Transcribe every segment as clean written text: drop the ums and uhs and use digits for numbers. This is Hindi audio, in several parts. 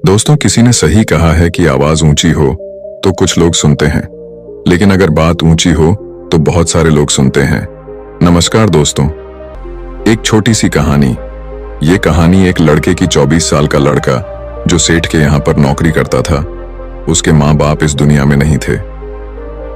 दोस्तों, किसी ने सही कहा है कि आवाज ऊंची हो तो कुछ लोग सुनते हैं, लेकिन अगर बात ऊंची हो तो बहुत सारे लोग सुनते हैं। नमस्कार दोस्तों, एक छोटी सी कहानी। ये कहानी एक लड़के की 24 साल का लड़का जो सेठ के यहाँ पर नौकरी करता था। उसके माँ बाप इस दुनिया में नहीं थे।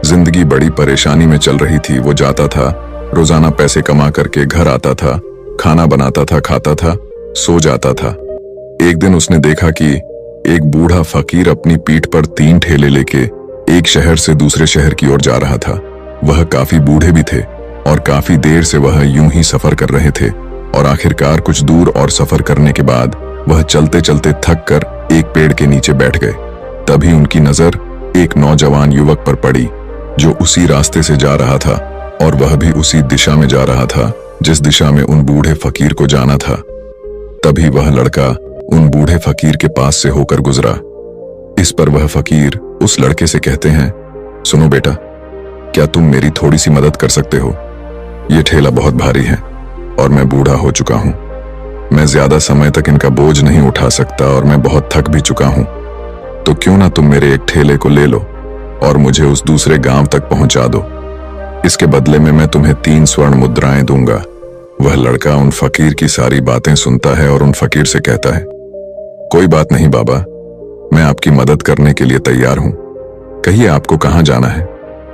जिंदगी बड़ी परेशानी में चल रही थी। वो जाता था, रोजाना पैसे कमा करके घर आता था, खाना बनाता था, खाता था, सो जाता था। एक दिन उसने देखा कि एक बूढ़ा फकीर अपनी पीठ पर 3 ठेले लेके एक शहर से दूसरे शहर की ओर जा रहा था। वह काफी बूढ़े भी थे और काफी देर से वह यूं ही सफर कर रहे थे और आखिरकार कुछ दूर और सफर करने के बाद वह चलते चलते थक कर एक पेड़ के नीचे बैठ गए। तभी उनकी नजर एक नौजवान युवक पर पड़ी जो उसी रास्ते से जा रहा था और वह भी उसी दिशा में जा रहा था जिस दिशा में उन बूढ़े फकीर को जाना था। तभी वह लड़का उन बूढ़े फकीर के पास से होकर गुजरा। इस पर वह फकीर उस लड़के से कहते हैं, सुनो बेटा, क्या तुम मेरी थोड़ी सी मदद कर सकते हो? यह ठेला बहुत भारी है और मैं बूढ़ा हो चुका हूं। मैं ज्यादा समय तक इनका बोझ नहीं उठा सकता और मैं बहुत थक भी चुका हूं। तो क्यों ना तुम मेरे एक ठेले को ले लो और मुझे उस दूसरे गांव तक पहुंचा दो। इसके बदले में मैं तुम्हें 3 स्वर्ण मुद्राएं दूंगा। वह लड़का उन फकीर की सारी बातें सुनता है और उन फकीर से कहता है, कोई बात नहीं बाबा, मैं आपकी मदद करने के लिए तैयार हूं। कहिए आपको कहां जाना है?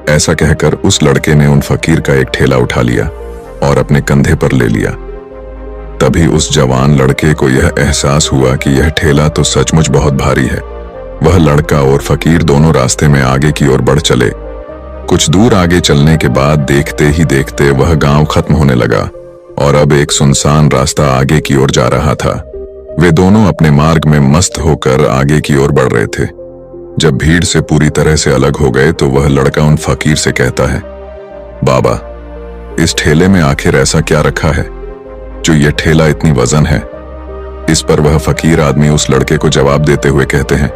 ऐसा कहकर उस लड़के ने उन फकीर का एक ठेला उठा लिया और अपने कंधे पर ले लिया। तभी उस जवान लड़के को यह एहसास हुआ कि यह ठेला तो सचमुच बहुत भारी है। वह लड़का और फकीर दोनों रास्ते में आगे की ओर बढ़ चले। कुछ दूर आगे चलने के बाद देखते ही देखते वह गांव खत्म होने लगा और अब एक सुनसान रास्ता आगे की ओर जा रहा था। वे दोनों अपने मार्ग में मस्त होकर आगे की ओर बढ़ रहे थे। जब भीड़ से पूरी तरह से अलग हो गए तो वह लड़का उन फकीर से कहता है, बाबा, इस ठेले में आखिर ऐसा क्या रखा है जो ये ठेला इतनी वजन है? इस पर वह फकीर आदमी उस लड़के को जवाब देते हुए कहते हैं,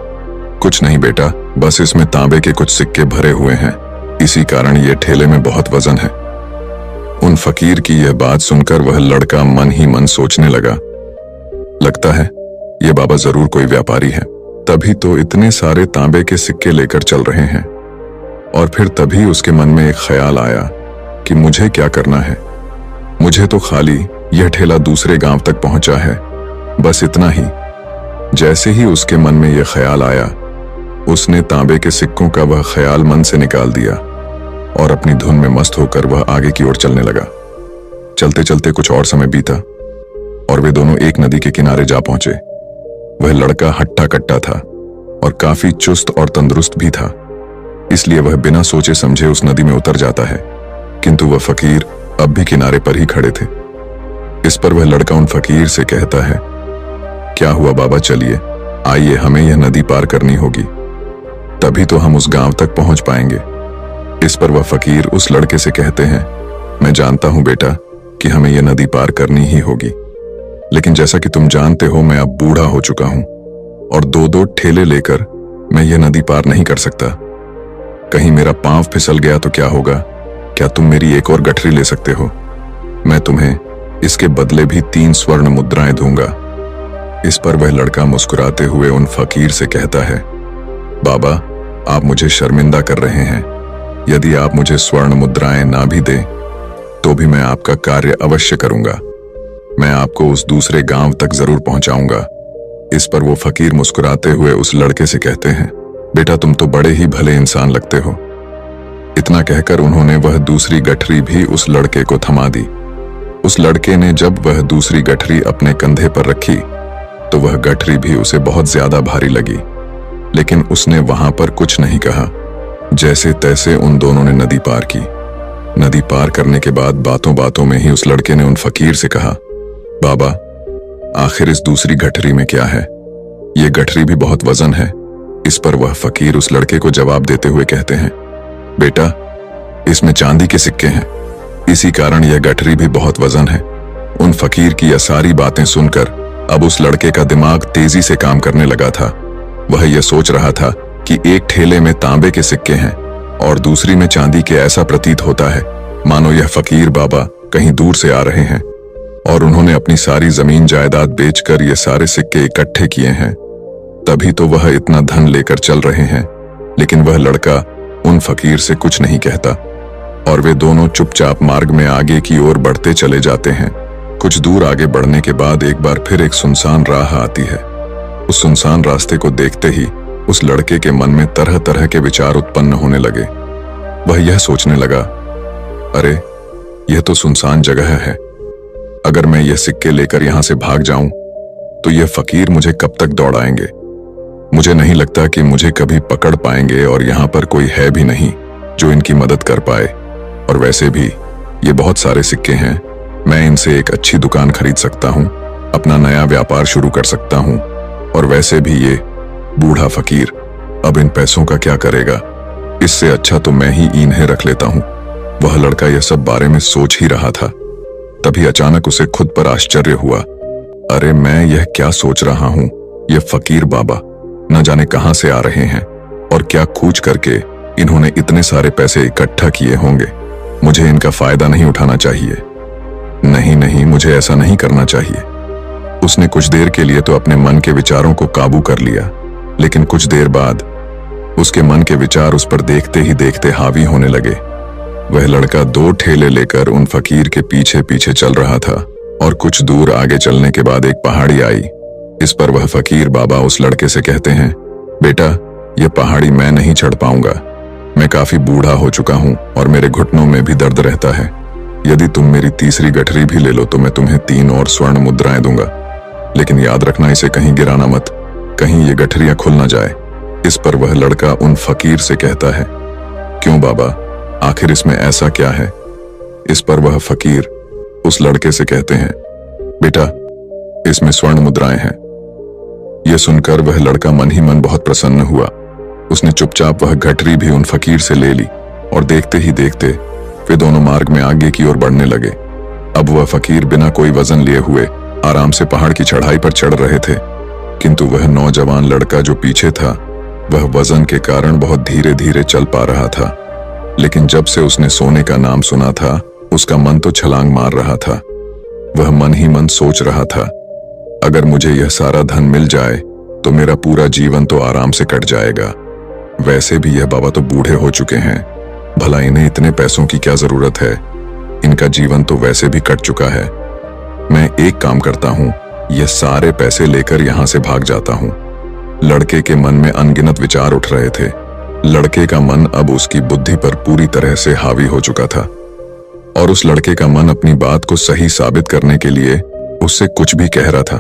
कुछ नहीं बेटा, बस इसमें तांबे के कुछ सिक्के भरे हुए हैं, इसी कारण ये ठेले में बहुत वजन है। उन फकीर की यह बात सुनकर वह लड़का मन ही मन सोचने लगा, लगता है ये बाबा जरूर कोई व्यापारी है, तभी तो इतने सारे तांबे के सिक्के लेकर चल रहे हैं। और फिर तभी उसके मन में एक ख्याल आया कि मुझे क्या करना है। मुझे तो खाली यह ठेला दूसरे गांव तक पहुंचा है, बस इतना ही। जैसे ही उसके मन में यह ख्याल आया, उसने तांबे के सिक्कों का वह ख्याल मन से निकाल दिया और अपनी धुन में मस्त होकर वह आगे की ओर चलने लगा। चलते चलते कुछ और समय बीता और वे दोनों एक नदी के किनारे जा पहुंचे। वह लड़का हट्टा कट्टा था और काफी चुस्त और तंदुरुस्त भी था, इसलिए वह बिना सोचे समझे उस नदी में उतर जाता है, किंतु वह फकीर अब भी किनारे पर ही खड़े थे। इस पर वह लड़का उन फकीर से कहता है, क्या हुआ बाबा, चलिए आइए, हमें यह नदी पार करनी होगी, तभी तो हम उस गांव तक पहुंच पाएंगे। इस पर वह फकीर उस लड़के से कहते हैं, मैं जानता हूं बेटा कि हमें यह नदी पार करनी ही होगी, लेकिन जैसा कि तुम जानते हो मैं अब बूढ़ा हो चुका हूं और 2-2 ठेले लेकर मैं यह नदी पार नहीं कर सकता। कहीं मेरा पांव फिसल गया तो क्या होगा? क्या तुम मेरी एक और गठरी ले सकते हो? मैं तुम्हें इसके बदले भी 3 स्वर्ण मुद्राएं दूंगा। इस पर वह लड़का मुस्कुराते हुए उन फकीर से कहता है, बाबा, आप मुझे शर्मिंदा कर रहे हैं। यदि आप मुझे स्वर्ण मुद्राएं ना भी दें तो भी मैं आपका कार्य अवश्य करूंगा। मैं आपको उस दूसरे गांव तक जरूर पहुंचाऊंगा। इस पर वो फकीर मुस्कुराते हुए उस लड़के से कहते हैं, बेटा, तुम तो बड़े ही भले इंसान लगते हो। इतना कहकर उन्होंने वह दूसरी गठरी भी उस लड़के को थमा दी। उस लड़के ने जब वह दूसरी गठरी अपने कंधे पर रखी तो वह गठरी भी उसे बहुत ज्यादा भारी लगी, लेकिन उसने वहां पर कुछ नहीं कहा। जैसे तैसे उन दोनों ने नदी पार की। नदी पार करने के बाद बातों बातों में ही उस लड़के ने उन फकीर से कहा, बाबा, आखिर इस दूसरी गठरी में क्या है? ये गठरी भी बहुत वजन है। इस पर वह फकीर उस लड़के को जवाब देते हुए कहते हैं, बेटा, इसमें चांदी के सिक्के हैं, इसी कारण यह गठरी भी बहुत वजन है। उन फकीर की यह सारी बातें सुनकर अब उस लड़के का दिमाग तेजी से काम करने लगा था। वह यह सोच रहा था कि एक ठेले में तांबे के सिक्के हैं और दूसरी में चांदी के। ऐसा प्रतीत होता है मानो यह फकीर बाबा कहीं दूर से आ रहे हैं और उन्होंने अपनी सारी जमीन जायदाद बेचकर ये सारे सिक्के इकट्ठे किए हैं। तभी तो वह इतना धन लेकर चल रहे हैं, लेकिन वह लड़का उन फकीर से कुछ नहीं कहता और वे दोनों चुपचाप मार्ग में आगे की ओर बढ़ते चले जाते हैं। कुछ दूर आगे बढ़ने के बाद एक बार फिर एक सुनसान राह आती है। उस सुनसान रास्ते को देखते ही उस लड़के के मन में तरह तरह के विचार उत्पन्न होने लगे। वह यह सोचने लगा, अरे यह तो सुनसान जगह है, अगर मैं यह सिक्के लेकर यहां से भाग जाऊं तो यह फकीर मुझे कब तक दौड़ाएंगे। मुझे नहीं लगता कि मुझे कभी पकड़ पाएंगे और यहां पर कोई है भी नहीं जो इनकी मदद कर पाए। और वैसे भी ये बहुत सारे सिक्के हैं, मैं इनसे एक अच्छी दुकान खरीद सकता हूं, अपना नया व्यापार शुरू कर सकता हूं। और वैसे भी ये बूढ़ा फकीर अब इन पैसों का क्या करेगा, इससे अच्छा तो मैं ही इन्हें रख लेता हूं। वह लड़का यह सब बारे में सोच ही रहा था, तभी अचानक उसे खुद पर आश्चर्य हुआ। अरे मैं यह क्या सोच रहा हूं, यह फकीर बाबा न जाने कहां से आ रहे हैं और क्या खूच करके इन्होंने इतने सारे पैसे इकट्ठा किए होंगे। मुझे इनका फायदा नहीं उठाना चाहिए। नहीं नहीं, मुझे ऐसा नहीं करना चाहिए। उसने कुछ देर के लिए तो अपने मन के विचारों को काबू कर लिया, लेकिन कुछ देर बाद उसके मन के विचार उस पर देखते ही देखते हावी होने लगे। वह लड़का 2 ठेले लेकर उन फकीर के पीछे पीछे चल रहा था और कुछ दूर आगे चलने के बाद एक पहाड़ी आई। इस पर वह फकीर बाबा उस लड़के से कहते हैं, बेटा यह पहाड़ी मैं नहीं चढ़ पाऊंगा, मैं काफी बूढ़ा हो चुका हूं और मेरे घुटनों में भी दर्द रहता है। यदि तुम मेरी तीसरी गठरी भी ले लो तो मैं तुम्हें 3 और स्वर्ण मुद्राएं दूंगा, लेकिन याद रखना इसे कहीं गिराना मत, कहीं ये गठरियां खुल ना जाए। इस पर वह लड़का उन फकीर से कहता है, क्यों बाबा, आखिर इसमें ऐसा क्या है। इस पर वह फकीर उस लड़के से कहते हैं, बेटा इसमें स्वर्ण मुद्राएं हैं। यह सुनकर वह लड़का मन ही मन बहुत प्रसन्न हुआ। उसने चुपचाप वह गठरी भी उन फकीर से ले ली और देखते ही देखते वे दोनों मार्ग में आगे की ओर बढ़ने लगे। अब वह फकीर बिना कोई वजन लिए हुए आराम से पहाड़ की चढ़ाई पर चढ़ रहे थे, किंतु वह नौजवान लड़का जो पीछे था वह वजन के कारण बहुत धीरे धीरे चल पा रहा था। लेकिन जब से उसने सोने का नाम सुना था उसका मन तो छलांग मार रहा था। वह मन ही मन सोच रहा था, अगर मुझे यह सारा धन मिल जाए तो मेरा पूरा जीवन तो आराम से कट जाएगा। वैसे भी यह बाबा तो बूढ़े हो चुके हैं, भला इन्हें इतने पैसों की क्या जरूरत है, इनका जीवन तो वैसे भी कट चुका है। मैं एक काम करता हूं, यह सारे पैसे लेकर यहां से भाग जाता हूं। लड़के के मन में अनगिनत विचार उठ रहे थे। लड़के का मन अब उसकी बुद्धि पर पूरी तरह से हावी हो चुका था और उस लड़के का मन अपनी बात को सही साबित करने के लिए उससे कुछ भी कह रहा था।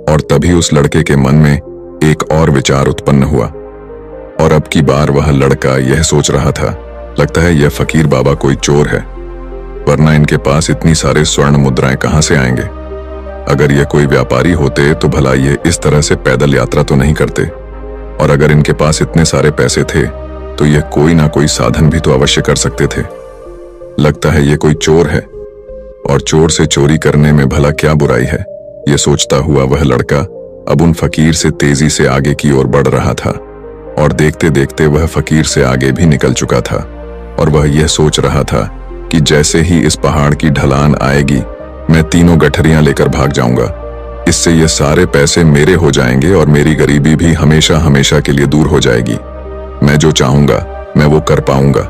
और तभी उस लड़के के मन में एक और विचार उत्पन्न हुआ और अब की बार वह लड़का यह सोच रहा था, लगता है यह फकीर बाबा कोई चोर है, वरना इनके पास इतनी सारे स्वर्ण मुद्राएं कहां से आएंगे। अगर ये कोई व्यापारी होते तो भला ये इस तरह से पैदल यात्रा तो नहीं करते, और अगर इनके पास इतने सारे पैसे थे तो ये कोई ना कोई साधन भी तो अवश्य कर सकते थे। लगता है ये कोई चोर है और चोर से चोरी करने में भला क्या बुराई है। ये सोचता हुआ वह लड़का अब उन फकीर से तेजी से आगे की ओर बढ़ रहा था और देखते देखते वह फकीर से आगे भी निकल चुका था। और वह यह सोच रहा था कि जैसे ही इस पहाड़ की ढलान आएगी मैं 3 गठरियां लेकर भाग जाऊंगा, इससे ये सारे पैसे मेरे हो जाएंगे और मेरी गरीबी भी हमेशा हमेशा के लिए दूर हो जाएगी। मैं जो चाहूंगा मैं वो कर पाऊंगा,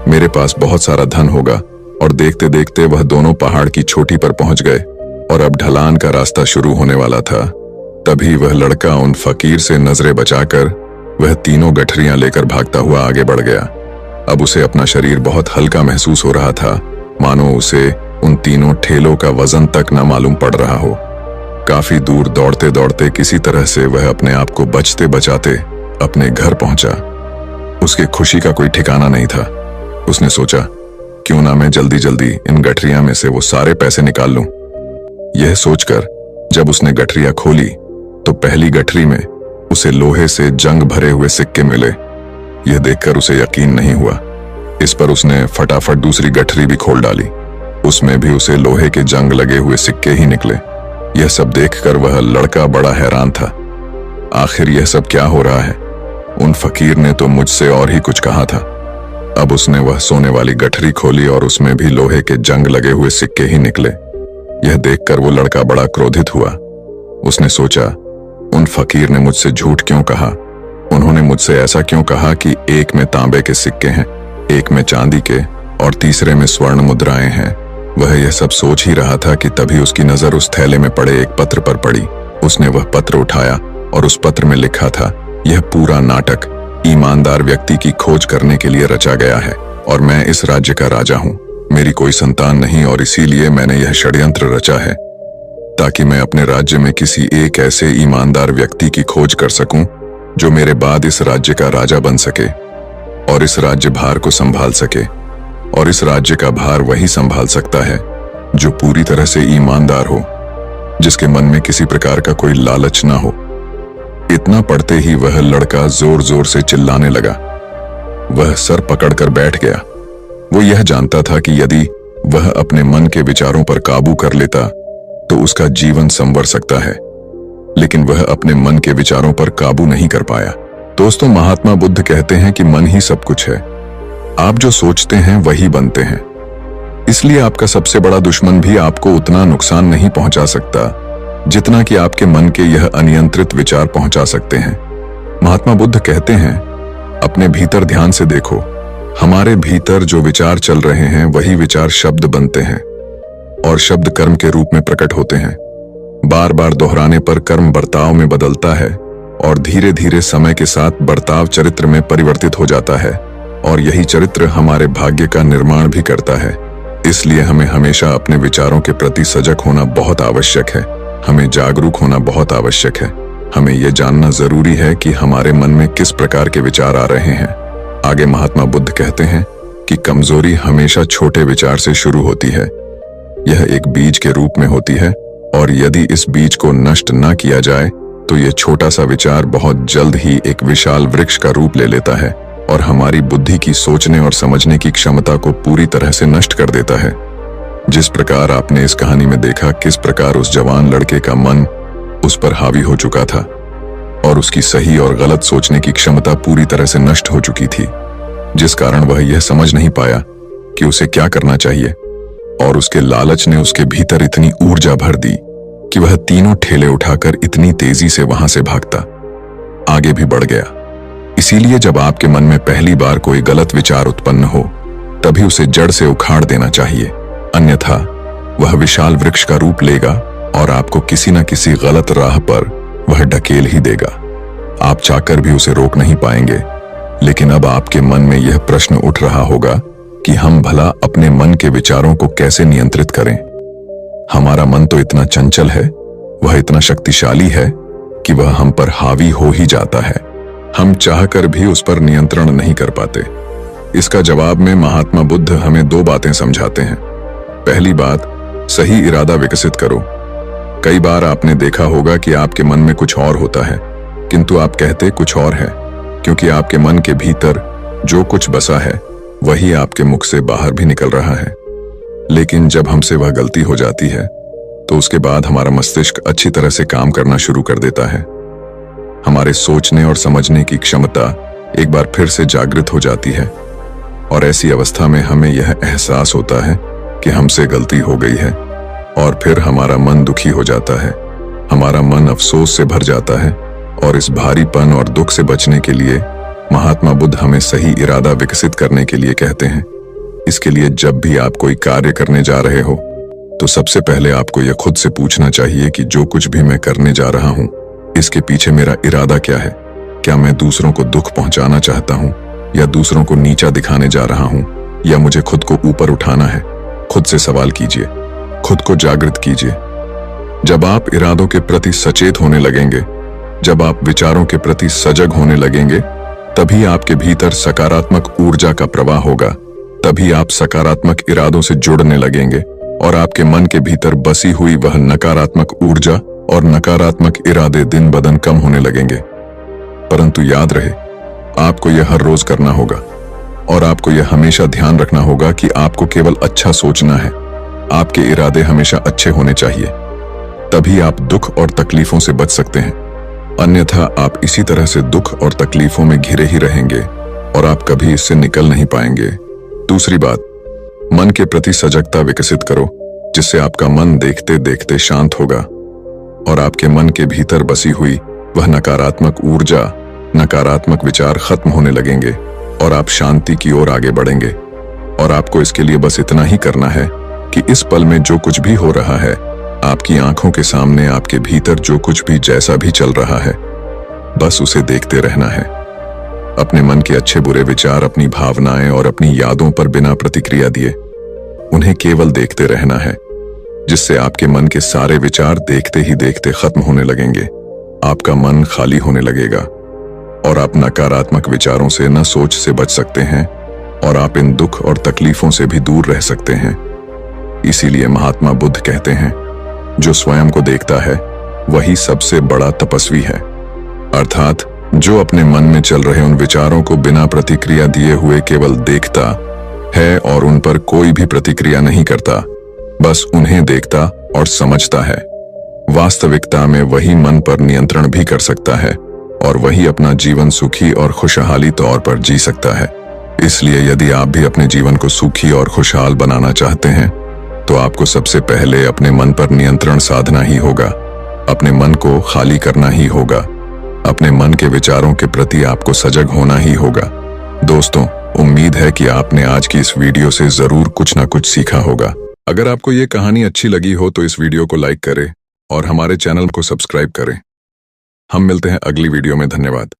मेरे पास बहुत सारा धन होगा। और देखते देखते वह दोनों पहाड़ की चोटी पर पहुंच गए और अब ढलान का रास्ता शुरू होने वाला था। तभी वह लड़का उन फकीर से नजरें बचाकर वह 3 गठरियां लेकर भागता हुआ आगे बढ़ गया। अब उसे अपना शरीर बहुत हल्का महसूस हो रहा था, मानो उसे उन 3 ठेलों का वजन तक न मालूम पड़ रहा हो। काफी दूर दौड़ते दौड़ते किसी तरह से वह अपने आप को बचते बचाते अपने घर पहुंचा। उसकी खुशी का कोई ठिकाना नहीं था। उसने सोचा, क्यों ना मैं जल्दी जल्दी इन गठरियां में से वो सारे पैसे निकाल लूं। यह सोचकर जब उसने गठरियां खोली तो पहली गठरी में उसे लोहे से जंग भरे हुए सिक्के मिले। यह देखकर उसे यकीन नहीं हुआ। इस पर उसने फटाफट दूसरी गठरी भी खोल डाली, उसमें भी उसे लोहे के जंग लगे हुए सिक्के ही निकले। यह सब देखकर वह लड़का बड़ा हैरान था। आखिर यह सब क्या हो रहा है? उन फकीर ने तो मुझसे और ही कुछ कहा था। अब उसने वह सोने वाली गठरी खोली और उसमें भी लोहे के जंग लगे हुए सिक्के ही निकले। यह देखकर वो लड़का बड़ा क्रोधित हुआ। उसने सोचा, उन फकीर ने मुझसे झूठ क्यों कहा? उन्होंने मुझसे ऐसा क्यों कहा कि एक में तांबे के सिक्के हैं, एक में चांदी के और तीसरे में स्वर्ण मुद्राएं हैं? वह यह सब सोच ही रहा था कि तभी उसकी नजर उस थैले में पड़े एक पत्र पर पड़ी। उसने वह पत्र उठाया और उस पत्र में लिखा था, यह पूरा नाटक ईमानदार व्यक्ति की खोज करने के लिए रचा गया है और मैं इस राज्य का राजा हूं। मेरी कोई संतान नहीं और इसीलिए मैंने यह षड्यंत्र रचा है ताकि मैं अपने राज्य में किसी एक ऐसे ईमानदार व्यक्ति की खोज कर सकूं जो मेरे बाद इस राज्य का राजा बन सके और इस राज्य भार को संभाल सके। और इस राज्य का भार वही संभाल सकता है जो पूरी तरह से ईमानदार हो, जिसके मन में किसी प्रकार का कोई लालच ना हो। इतना पढ़ते ही वह लड़का जोर जोर से चिल्लाने लगा। वह सर पकड़कर बैठ गया। वो यह जानता था कि यदि वह अपने मन के विचारों पर काबू कर लेता तो उसका जीवन संवर सकता है, लेकिन वह अपने मन के विचारों पर काबू नहीं कर पाया। दोस्तों, महात्मा बुद्ध कहते हैं कि मन ही सब कुछ है। आप जो सोचते हैं वही बनते हैं। इसलिए आपका सबसे बड़ा दुश्मन भी आपको उतना नुकसान नहीं पहुंचा सकता जितना कि आपके मन के यह अनियंत्रित विचार पहुंचा सकते हैं। महात्मा बुद्ध कहते हैं, अपने भीतर ध्यान से देखो। हमारे भीतर जो विचार चल रहे हैं वही विचार शब्द बनते हैं और शब्द कर्म के रूप में प्रकट होते हैं। बार बार दोहराने पर कर्म बर्ताव में बदलता है और धीरे धीरे समय के साथ बर्ताव चरित्र में परिवर्तित हो जाता है और यही चरित्र हमारे भाग्य का निर्माण भी करता है। इसलिए हमें हमेशा अपने विचारों के प्रति सजग होना बहुत आवश्यक है। हमें जागरूक होना बहुत आवश्यक है। हमें यह जानना जरूरी है कि हमारे मन में किस प्रकार के विचार आ रहे हैं। आगे महात्मा बुद्ध कहते हैं कि कमजोरी हमेशा छोटे विचार से शुरू होती है। यह एक बीज के रूप में होती है और यदि इस बीज को नष्ट न किया जाए तो यह छोटा सा विचार बहुत जल्द ही एक विशाल वृक्ष का रूप ले लेता है और हमारी बुद्धि की सोचने और समझने की क्षमता को पूरी तरह से नष्ट कर देता है। जिस प्रकार आपने इस कहानी में देखा किस प्रकार उस जवान लड़के का मन उस पर हावी हो चुका था और उसकी सही और गलत सोचने की क्षमता पूरी तरह से नष्ट हो चुकी थी, जिस कारण वह यह समझ नहीं पाया कि उसे क्या करना चाहिए और उसके लालच ने उसके भीतर इतनी ऊर्जा भर दी कि वह तीनों ठेले उठाकर इतनी तेजी से वहां से भागता आगे भी बढ़ गया। इसीलिए जब आपके मन में पहली बार कोई गलत विचार उत्पन्न हो तभी उसे जड़ से उखाड़ देना चाहिए, अन्यथा वह विशाल वृक्ष का रूप लेगा और आपको किसी न किसी गलत राह पर वह ढकेल ही देगा। आप चाहकर भी उसे रोक नहीं पाएंगे। लेकिन अब आपके मन में यह प्रश्न उठ रहा होगा कि हम भला अपने मन के विचारों को कैसे नियंत्रित करें। हमारा मन तो इतना चंचल है, वह इतना शक्तिशाली है कि वह हम पर हावी हो ही जाता है। हम चाहकर भी उस पर नियंत्रण नहीं कर पाते। इसका जवाब में महात्मा बुद्ध हमें दो बातें समझाते हैं। पहली बात, सही इरादा विकसित करो। कई बार आपने देखा होगा कि आपके मन में कुछ और होता है किंतु आप कहते कुछ और है, क्योंकि आपके मन के भीतर जो कुछ बसा है वही आपके मुख से बाहर भी निकल रहा है। लेकिन जब हमसे वह गलती हो जाती है तो उसके बाद हमारा मस्तिष्क अच्छी तरह से काम करना शुरू कर देता है। हमारे सोचने और समझने की क्षमता एक बार फिर से जागृत हो जाती है और ऐसी अवस्था में हमें यह एहसास होता है कि हमसे गलती हो गई है और फिर हमारा मन दुखी हो जाता है। हमारा मन अफसोस से भर जाता है और इस भारीपन और दुख से बचने के लिए महात्मा बुद्ध हमें सही इरादा विकसित करने के लिए कहते हैं। इसके लिए जब भी आप कोई कार्य करने जा रहे हो तो सबसे पहले आपको यह खुद से पूछना चाहिए कि जो कुछ भी मैं करने जा रहा हूं इसके पीछे मेरा इरादा क्या है। क्या मैं दूसरों को दुख पहुंचाना चाहता हूं या दूसरों को नीचा दिखाने जा रहा हूं या मुझे खुद को ऊपर उठाना है। खुद से सवाल कीजिए, खुद को जागृत कीजिए। जब आप इरादों के प्रति सचेत होने लगेंगे, जब आप विचारों के प्रति सजग होने लगेंगे, तभी आपके भीतर सकारात्मक ऊर्जा का प्रवाह होगा। तभी आप सकारात्मक इरादों से जुड़ने लगेंगे और आपके मन के भीतर बसी हुई वह नकारात्मक ऊर्जा और नकारात्मक इरादे दिन ब दिन कम होने लगेंगे। परंतु याद रहे, आपको यह हर रोज करना होगा और आपको यह हमेशा ध्यान रखना होगा कि आपको केवल अच्छा सोचना है। आपके इरादे हमेशा अच्छे होने चाहिए, तभी आप दुख और तकलीफों से बच सकते हैं। अन्यथा आप इसी तरह से दुख और तकलीफों में घिरे ही रहेंगे और आप कभी इससे निकल नहीं पाएंगे। दूसरी बात, मन के प्रति सजगता विकसित करो, जिससे आपका मन देखते देखते शांत होगा और आपके मन के भीतर बसी हुई वह नकारात्मक ऊर्जा, नकारात्मक विचार खत्म होने लगेंगे और आप शांति की ओर आगे बढ़ेंगे। और आपको इसके लिए बस इतना ही करना है कि इस पल में जो कुछ भी हो रहा है, आपकी आंखों के सामने आपके भीतर जो कुछ भी जैसा भी चल रहा है, बस उसे देखते रहना है। अपने मन के अच्छे बुरे विचार, अपनी भावनाएं और अपनी यादों पर बिना प्रतिक्रिया दिए उन्हें केवल देखते रहना है, जिससे आपके मन के सारे विचार देखते ही देखते खत्म होने लगेंगे। आपका मन खाली होने लगेगा और आप नकारात्मक विचारों से न सोच से बच सकते हैं और आप इन दुख और तकलीफों से भी दूर रह सकते हैं। इसीलिए महात्मा बुद्ध कहते हैं, जो स्वयं को देखता है वही सबसे बड़ा तपस्वी है। अर्थात जो अपने मन में चल रहे उन विचारों को बिना प्रतिक्रिया दिए हुए केवल देखता है और उन पर कोई भी प्रतिक्रिया नहीं करता, बस उन्हें देखता और समझता है, वास्तविकता में वही मन पर नियंत्रण भी कर सकता है और वही अपना जीवन सुखी और खुशहाली तौर पर जी सकता है। इसलिए यदि आप भी अपने जीवन को सुखी और खुशहाल बनाना चाहते हैं तो आपको सबसे पहले अपने मन पर नियंत्रण साधना ही होगा, अपने मन को खाली करना ही होगा, अपने मन के विचारों के प्रति आपको सजग होना ही होगा। दोस्तों, उम्मीद है कि आपने आज की इस वीडियो से जरूर कुछ ना कुछ सीखा होगा। अगर आपको ये कहानी अच्छी लगी हो तो इस वीडियो को लाइक करें और हमारे चैनल को सब्सक्राइब करें। हम मिलते हैं अगली वीडियो में। धन्यवाद।